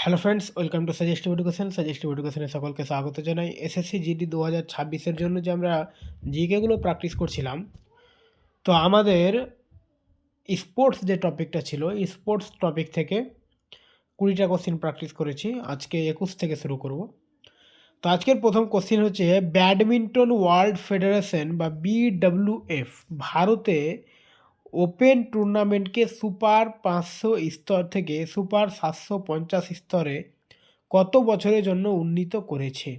Hello friends, welcome to suggestive education. Suggestive এডুকেশনে সকলকে স্বাগত জানাই। এসএসসি জিডি 2026-এর জন্য যে আমরা জিকেগুলো প্র্যাকটিস করছিলাম, তো আমাদের স্পোর্টস যে টপিকটা ছিল, স্পোর্টস টপিক থেকে 20টা কোশ্চিন প্র্যাকটিস করেছি। আজকে 21 থেকে শুরু করব। তো আজকের প্রথম কোশ্চিন হচ্ছে, ব্যাডমিন্টন ওয়ার্ল্ড ফেডারেশন বা বিডব্লিউএফ ভারতে ওপেন টুর্নামেন্টকে সুপার 500 স্তর থেকে সুপার 750 স্তরে কত বছরের জন্য উন্নীত করেছে?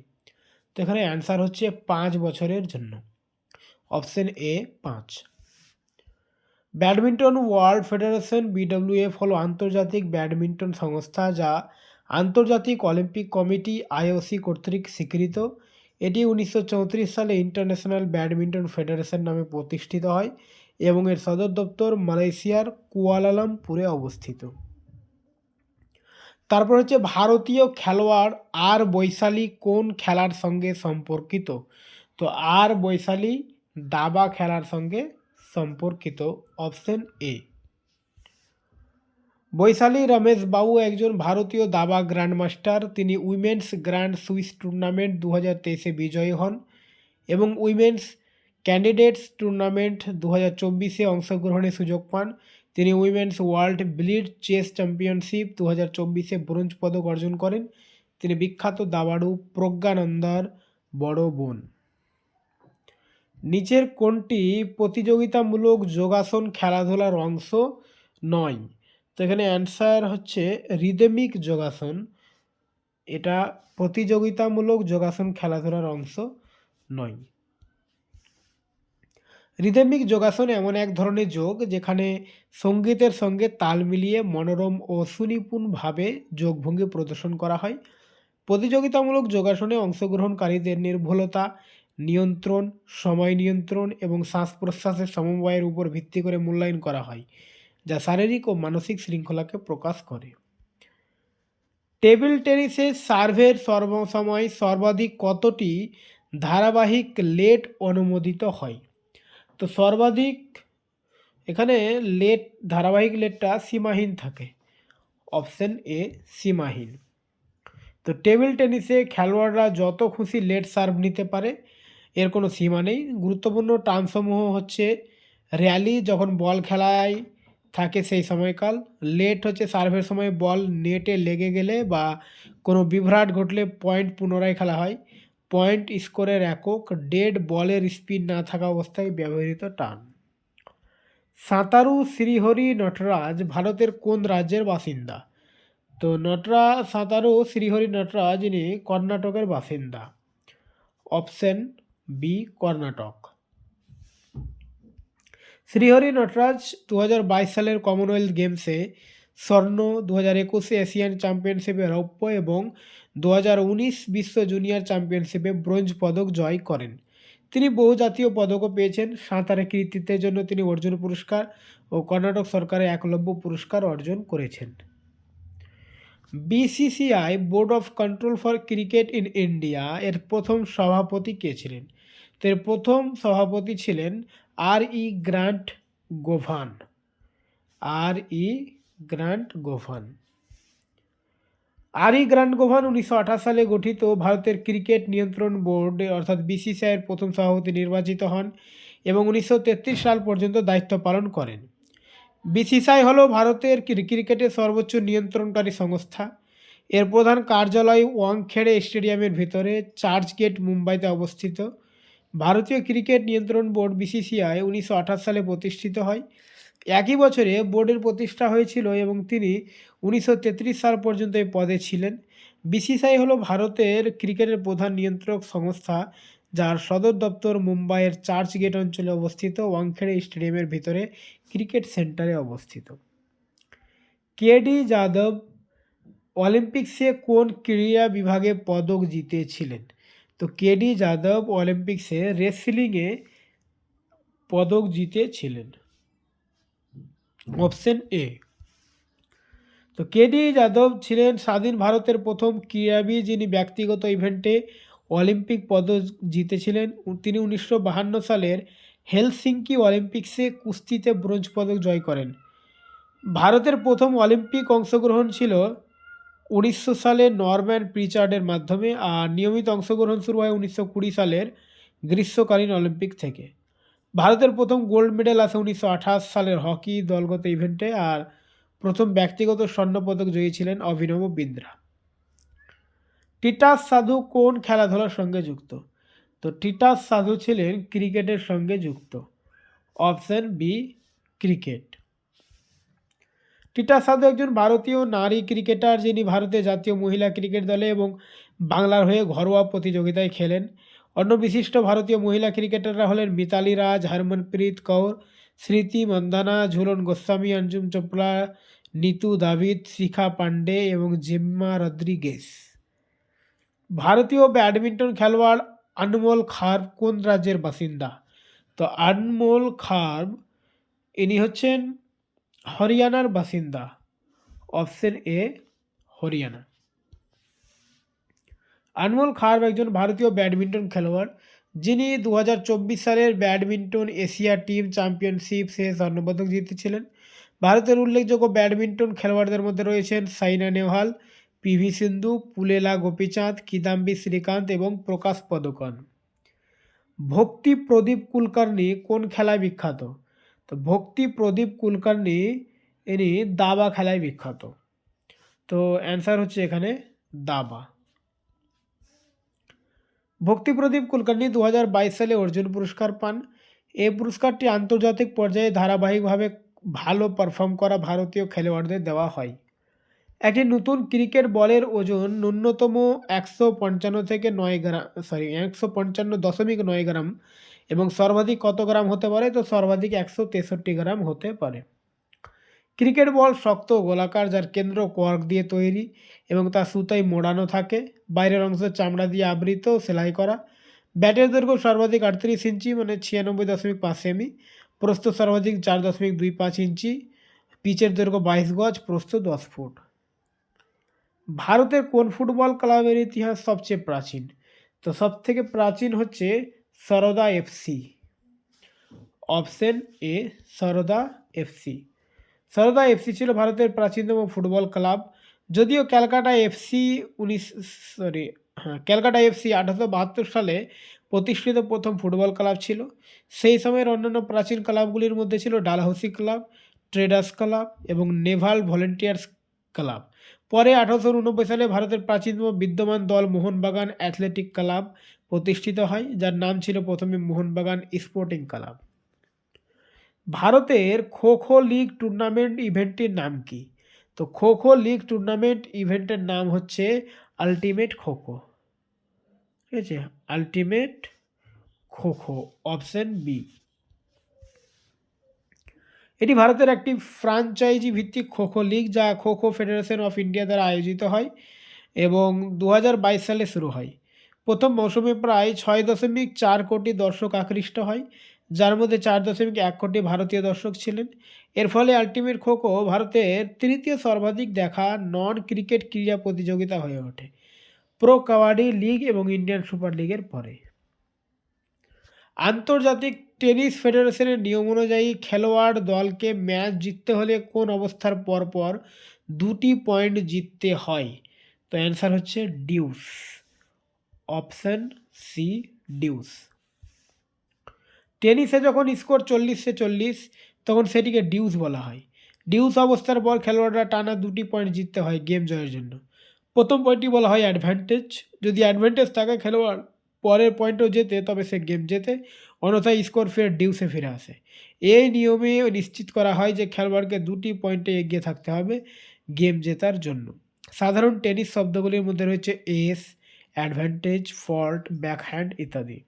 তো এখানে অ্যান্সার হচ্ছে 5 বছরের জন্য। Option A 5। Badminton world federation BWF হলো আন্তর্জাতিক ব্যাডমিন্টন সংস্থা, যা আন্তর্জাতিক অলিম্পিক কমিটি আইওসি কর্তৃক স্বীকৃত। এটি 1934 সালে ইন্টারন্যাশনাল ব্যাডমিন্টন ফেডারেশন নামে প্রতিষ্ঠিত হয় এবং এর সদর দপ্তর মালয়েশিয়ার কুয়ালালামপুরে অবস্থিত। তারপর হচ্ছে, ভারতীয় খেলোয়াড় আর বৈশালী কোন খেলার সঙ্গে সম্পর্কিত? তো আর বৈশালী দাবা খেলার সঙ্গে সম্পর্কিত। Option A. বৈশালী রমেশ বাবু একজন ভারতীয় দাবা গ্র্যান্ডমাস্টার। তিনি উইমেন্স গ্র্যান্ড সুইস টুর্নামেন্ট 2023-এ বিজয়ী হন এবং উইমেন্স ক্যান্ডিডেটস টুর্নামেন্ট 2024-এ অংশগ্রহণের সুযোগ পান। তিনি women's world blitz chess championship 2024-এ ব্রোঞ্জ পদক অর্জন করেন। তিনি বিখ্যাত দাবাড়ু প্রজ্ঞানন্দার বড় বোন। নিচের কোনটি প্রতিযোগিতামূলক যোগাসন খেলাধুলার অংশ নয়? তো এখানে অ্যান্সার হচ্ছে রিদমিক যোগাসন। এটা প্রতিযোগিতামূলক যোগাসন খেলাধুলার অংশ নয়। রিদমিক যোগাসন এমন এক ধরনের যোগ যেখানে সঙ্গীতের সঙ্গে তাল মিলিয়ে মনোরম ও সুনিপুণভাবে যোগভঙ্গি প্রদর্শন করা হয়। প্রতিযোগিতামূলক যোগাসনে অংশগ্রহণকারীদের নির্ভুলতা, নিয়ন্ত্রণ, সময় নিয়ন্ত্রণ এবং শ্বাস প্রশ্বাসের সমবায়ের উপর ভিত্তি করে মূল্যায়ন করা হয়, যা শারীরিক ও মানসিক শৃঙ্খলাকে প্রকাশ করে। টেবিল টেনিসে সার্ভের সর্বসময় সর্বাধিক কতটি ধারাবাহিক লেট অনুমোদিত হয়? তো সর্বাধিক এখানে ধারাবাহিক লেটটা সীমাহীন থাকে। অপশন এ সীমাহীন। তো টেবিল টেনিসে খেলোয়াড়রা যত খুশি লেট সার্ভ নিতে পারে, এর কোনো সীমা নেই। গুরুত্বপূর্ণ টার্মসমূহ হচ্ছে, র্যালি যখন বল খেলায় থাকে সেই সময়কাল, লেট হচ্ছে সার্ভের সময় বল নেটে লেগে গেলে বা কোনো বিভ্রাট ঘটলে পয়েন্ট পুনরায় খেলা হয়, পয়েন্ট স্কোরের একক, ডেড বলের স্পিড না থাকা অবস্থায় ব্যবহৃত টার্ম। সাঁতারু শ্রীহরি নটরাজ ভারতের কোন রাজ্যের বাসিন্দা? তো সাঁতারু শ্রীহরি নটরাজ ইনি কর্ণাটকের বাসিন্দা। Option B Karnataka. শ্রীহরি নটরাজ 2022 সালের কমনওয়েলথ গেমসে স্বর্ণ, 2021-এ এশিয়ান চ্যাম্পিয়নশিপে রৌপ্য এবং 2019 বিশ্ব জুনিয়র চ্যাম্পিয়নশিপে ব্রোঞ্জ পদক জয় করেন। তিনি বহু জাতীয় পদকও পেয়েছেন। সাঁতারে কৃতিত্বের জন্য তিনি অর্জুন পুরস্কার ও কর্ণাটক সরকারের একলব্য পুরস্কার অর্জন করেছেন। BCCI board of control for cricket in India এর প্রথম সভাপতি কে ছিলেন? তো এর প্রথম সভাপতি ছিলেন আর ই গ্র্যান্ট গোভান। আর ই গ্র্যান্ট গোভান। আর ই গ্র্যান্ট গোভান 1928 সালে গঠিত ভারতের ক্রিকেট নিয়ন্ত্রণ বোর্ড অর্থাৎ বিসিসিআইয়ের প্রথম সভাপতি নির্বাচিত হন এবং 1933 সাল পর্যন্ত দায়িত্ব পালন করেন। বিসিসিআই হলো ভারতের ক্রিকেটের সর্বোচ্চ নিয়ন্ত্রণকারী সংস্থা। এর প্রধান কার্যালয় ওয়াংখেড়ে স্টেডিয়ামের ভিতরে চার্চ গেট, মুম্বাইতে অবস্থিত। ভারতীয় ক্রিকেট নিয়ন্ত্রণ বোর্ড বিসিসিআই 1928 সালে প্রতিষ্ঠিত হয়। একই বছরে বোর্ডের প্রতিষ্ঠা হয়েছিল এবং তিনি 1933 সাল পর্যন্ত এই পদে ছিলেন। বিসিসিআই হলো ভারতের ক্রিকেটের প্রধান নিয়ন্ত্রক সংস্থা, যার সদর দপ্তর মুম্বাইয়ের চার্চ গেট অঞ্চলে অবস্থিত ওয়াংখেড়ে স্টেডিয়ামের ভিতরে ক্রিকেট সেন্টারে অবস্থিত। কেডি যাদব অলিম্পিক্সে কোন ক্রীড়া বিভাগে পদক জিতেছিলেন? তো কেডি যাদব অলিম্পিক্সে রেসলিংয়ে পদক জিতেছিলেন। Option A. তো কেডি যাদব ছিলেন স্বাধীন ভারতের প্রথম ক্রীড়াবিদ যিনি ব্যক্তিগত ইভেন্টে অলিম্পিক পদক জিতেছিলেন। তিনি 1952 সালের হেলসিঙ্কি অলিম্পিক্সে কুস্তিতে ব্রোঞ্জ পদক জয় করেন। ভারতের প্রথম অলিম্পিক অংশগ্রহণ ছিল 1900 সালে নরম্যান প্রিচার্ডের মাধ্যমে, আর নিয়মিত অংশগ্রহণ শুরু হয় 1920 সালের গ্রীষ্মকালীন অলিম্পিক থেকে। ভারতের প্রথম গোল্ড মেডেল আসে 1928 সালের হকি দলগত ইভেন্টে, আর প্রথম ব্যক্তিগত স্বর্ণপদক জয়ী ছিলেন অভিনব বিন্দ্রা। টিটাস সাধু কোন খেলাধুলার সঙ্গে যুক্ত? তো টিটাস সাধু ছিলেন ক্রিকেটের সঙ্গে যুক্ত। Option B, cricket. টিটাস সাধু একজন ভারতীয় নারী ক্রিকেটার, যিনি ভারতের জাতীয় মহিলা ক্রিকেট দলে এবং বাংলার হয়ে ঘরোয়া প্রতিযোগিতায় খেলেন। অন্য বিশিষ্ট ভারতীয় মহিলা ক্রিকেটাররা হলেন মিতালি রাজ, হরমনপ্রীত কৌর, স্মৃতি মন্দানা, ঝুলন গোস্বামী, অঞ্জুম চোপড়া, নিতু দাভিদ, শিখা পান্ডে এবং জেম্মা রদ্রিগেস। ভারতীয় ব্যাডমিন্টন খেলোয়াড় আনমোল খার্ব কোন রাজ্যের বাসিন্দা? তো আনমোল খার্ব ইনি হচ্ছেন হরিয়ানার বাসিন্দা। Option A, Haryana. আনমোল খার্ব একজন ভারতীয় ব্যাডমিন্টন খেলোয়াড়, যিনি 2024 সালের ব্যাডমিন্টন এশিয়া টিম চ্যাম্পিয়নশিপ স্বর্ণপদক জিতেছিলেন। ভারতের উল্লেখযোগ্য ব্যাডমিন্টন খেলোয়াড়দের মধ্যে রয়েছেন সাইনা নেহওয়াল, পিভি সিন্ধু, পুলেলা গোপীচাঁদ, কিদাম্বি শ্রীকান্ত এবং প্রকাশ পদুকণ। ভক্তি প্রদীপ কুলকার্নি কোন খেলায় বিখ্যাত? তো ভক্তি প্রদীপ কুলকার্নি ইনি দাবা খেলায় বিখ্যাত। তো অ্যান্সার হচ্ছে এখানে দাবা। ভক্তি প্রদীপ কুলকার্নি 2022 সালে অর্জুন পুরস্কার পান। এই পুরস্কারটি আন্তর্জাতিক পর্যায়ে ধারাবাহিকভাবে ভালো পারফর্ম করা ভারতীয় খেলোয়াড়দের দেওয়া হয়। একটি নতুন ক্রিকেট বলের ওজন ন্যূনতম 155.9 গ্রাম এবং সর্বাধিক কত গ্রাম হতে পারে? তো সর্বাধিক 163 গ্রাম হতে পারে। ক্রিকেট বল শক্ত ও গোলাকার, যার কেন্দ্র কর্ক দিয়ে তৈরি এবং তা সুতায় মোড়ানো থাকে। বাইরের অংশ চামড়া দিয়ে আবৃত ও সেলাই করা। ব্যাটের দৈর্ঘ্য সর্বাধিক 38 ইঞ্চি মানে 96.5 সেমি, প্রস্থ সর্বাধিক 4.25 ইঞ্চি, পিচের দৈর্ঘ্য 22 গজ, প্রস্থ 10 ফুট। ভারতের কোন ফুটবল ক্লাবের ইতিহাস সবচেয়ে প্রাচীন? তো সবথেকে প্রাচীন হচ্ছে Sarada FC. Option A, Sarada FC. Sarada FC ছিল ভারতের প্রাচীনতম ফুটবল ক্লাব। যদিও ক্যালকাটা এফসি 1872 সালে প্রতিষ্ঠিত প্রথম ফুটবল ক্লাব ছিল। সেই সময়ের অন্যান্য প্রাচীন ক্লাবগুলির মধ্যে ছিল ডালহৌসি ক্লাব, ট্রেডার্স ক্লাব এবং নেভাল ভলেন্টিয়ার্স ক্লাব। পরে 1889 সালে ভারতের প্রাচীনতম বিদ্যমান দল মোহনবাগান অ্যাথলেটিক ক্লাব প্রতিষ্ঠিত হয়, যার নাম ছিল প্রথমে মোহনবাগান স্পোর্টিং ক্লাব। ভারতের খো খো লিগ টুর্নামেন্ট ইভেন্টটির নাম কি? তো খো খো লিগ টুর্নামেন্ট ইভেন্টের নাম হচ্ছে আলটিমেট খো খো। ঠিক আছে, ultimate kho kho. Option B. এটি ভারতের একটি ফ্রাঞ্চাইজি ভিত্তিক খো খো লিগ, যা kho kho federation of India দ্বারা আয়োজিত হয় এবং 2022 সালে শুরু হয়। প্রথম মৌসুমে প্রায় 6.4 কোটি দর্শক আকৃষ্ট হয়, যার মধ্যে 4.1 কোটি ভারতীয় দর্শক ছিলেন। এর ফলে আলটিমেট খো খো ভারতের তৃতীয় সর্বাধিক দেখা নন ক্রিকেট ক্রীড়া প্রতিযোগিতা হয়ে ওঠে, প্রো কাবাডি লিগ এবং ইন্ডিয়ান সুপার লিগের পরে। আন্তর্জাতিক টেনিস ফেডারেশনের নিয়ম অনুযায়ী খেলোয়াড় দলকে ম্যাচ জিততে হলে কোন অবস্থার পরপর 2টি পয়েন্ট জিততে হয়? তো অ্যান্সার হচ্ছে ডিউস। Option C, deuce. টেনিসে যখন স্কোর 40-40 তখন সেটিকে ডিউস বলা হয়। ডিউস অবস্থার পর খেলোয়াড়রা টানা 2টি পয়েন্ট জিততে হয় গেম জয়ের জন্য। প্রথম পয়েন্টটি বলা হয় অ্যাডভান্টেজ। যদি অ্যাডভান্টেজ থাকে খেলোয়াড় পরের পয়েন্টও জেতে, তবে সে গেম জেতে, অন্যথায় স্কোর ফের ডিউসে ফিরে আসে। এই নিয়মে নিশ্চিত করা হয় যে খেলোয়াড়কে 2টি পয়েন্টে এগিয়ে থাকতে হবে গেম জেতার জন্য। সাধারণ টেনিস শব্দগুলির মধ্যে রয়েছে এস, অ্যাডভান্টেজ, ফল্ট, ব্যাকহ্যান্ড ইত্যাদি।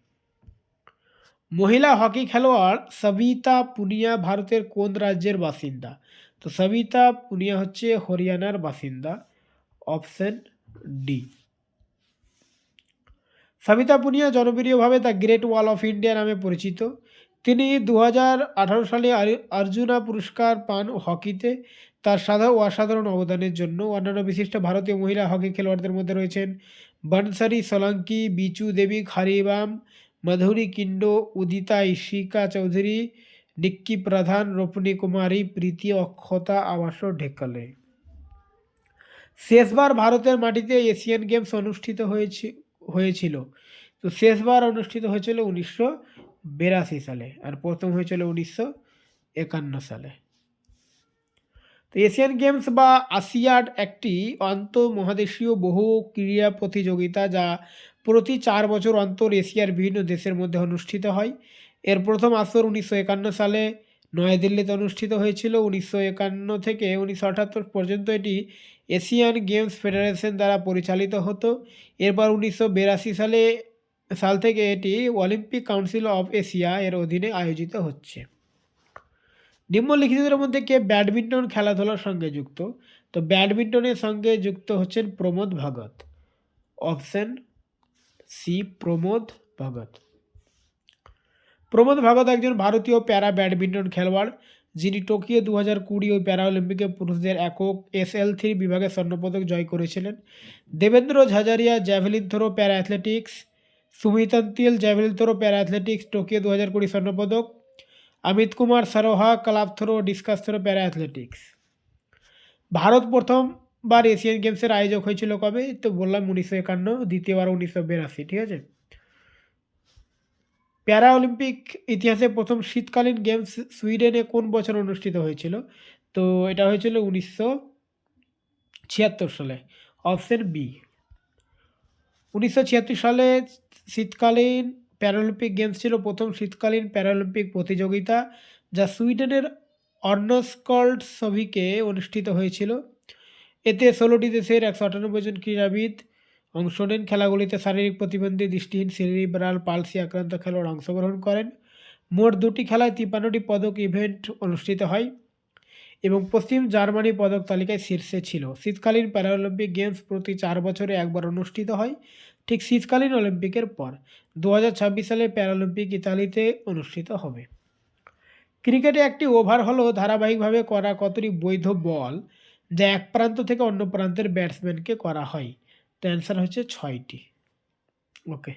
মহিলা হকি খেলোয়াড় সবিতা পুনিয়া ভারতের কোন রাজ্যের বাসিন্দা? তো সবিতা পুনিয়া হচ্ছে হরিয়ানার বাসিন্দা। Option D. সবিতা পুনিয়া জনপ্রিয়ভাবে the great wall of India নামে পরিচিত। তিনি 2018 সালে অর্জুনা পুরস্কার পান হকিতে তার অসাধারণ অবদানের জন্য। অন্যান্য বিশিষ্ট ভারতীয় মহিলা হকি খেলোয়াড়দের মধ্যে রয়েছেন বনসারি সোলাঙ্কি, বিচু দেবী খারিবাম, মাধুরী কিন্ডো, উদিতা ইশিকা চৌধুরী, নিক্কি প্রধান, রোপনী কুমারী, প্রীতি অক্ষতা, আবাস ঢেকালে। শেষবার ভারতের মাটিতে এশিয়ান গেমস অনুষ্ঠিত হয়েছিল, তো শেষবার অনুষ্ঠিত হয়েছিল 1982 সালে, আর প্রথম হয়েছিল 1951 সালে। তো এশিয়ান গেমস বা আসিয়াড একটি আন্তঃমহাদেশীয় বহু ক্রীড়া প্রতিযোগিতা যা প্রতি 4 বছর অন্তর এশিয়ার বিভিন্ন দেশের মধ্যে অনুষ্ঠিত হয়। এর প্রথম আসর 1951 সালে নয়াদিল্লিতে অনুষ্ঠিত হয়েছিল। 1951 থেকে 1978 পর্যন্ত এটি এশিয়ান গেমস ফেডারেশন দ্বারা পরিচালিত হতো। এরপর 1982 সাল থেকে এটি অলিম্পিক কাউন্সিল অফ এশিয়া এর অধীনে আয়োজিত হচ্ছে। নিম্নলিখিতদের মধ্যে কে ব্যাডমিন্টন খেলাধুলার সঙ্গে যুক্ত? তো ব্যাডমিন্টনের সঙ্গে যুক্ত হচ্ছেন প্রমোদ ভগত। Option C, Pramod Bhagat. প্রমোদ ভগত একজন ভারতীয় প্যারা ব্যাডমিন্টন খেলোয়াড়, যিনি টোকিও 2020 ওই প্যারা অলিম্পিকে পুরুষদের একক SL3 বিভাগে স্বর্ণপদক জয় করেছিলেন। Devendra Jhajharia javelin throw para athletics, Sumit Antil javelin throw para athletics Tokyo 2020 স্বর্ণপদক, Amit Kumar Saroha club throw discus throw para athletics. Bharat প্রথমবার এশিয়ান গেমসের আয়োজক হয়েছিল কবে? তো বললাম 1951, দ্বিতীয়বার 1982, ঠিক আছে। প্যারা অলিম্পিক ইতিহাসে প্রথম শীতকালীন গেমস সুইডেনে কোন বছর অনুষ্ঠিত হয়েছিল? তো এটা হয়েছিল 1976 সালে। Option B. 1976 সালে শীতকালীন প্যারালিম্পিক গেমস ছিল প্রথম শীতকালীন প্যারালিম্পিক প্রতিযোগিতা, যা সুইডেনের অর্নস্কল্ডসভিকে অনুষ্ঠিত হয়েছিল। এতে 16টি দেশের 198 জন ক্রীড়াবিদ অংশ নেন। খেলাগুলিতে শারীরিক প্রতিবন্ধী, দৃষ্টিহীন, সেরিব্রাল পালসি আক্রান্ত খেলোয়াড় অংশগ্রহণ করেন। মোট 2টি খেলায় 53টি পদক ইভেন্ট অনুষ্ঠিত হয় এবং পশ্চিম জার্মানি পদক তালিকায় শীর্ষে ছিল। শীতকালীন প্যারালিম্পিক গেমস প্রতি 4 বছরে একবার অনুষ্ঠিত হয়, ঠিক শীতকালীন অলিম্পিকের পর। 2026 সালে প্যারালিম্পিক ইতালিতে অনুষ্ঠিত হবে। ক্রিকেটে একটি ওভার হলো ধারাবাহিকভাবে করা কতটি বৈধ বল, যা এক প্রান্ত থেকে অন্য প্রান্তের ব্যাটসম্যানকে করা হয়? তো অ্যান্সার হচ্ছে 6টি। ওকে।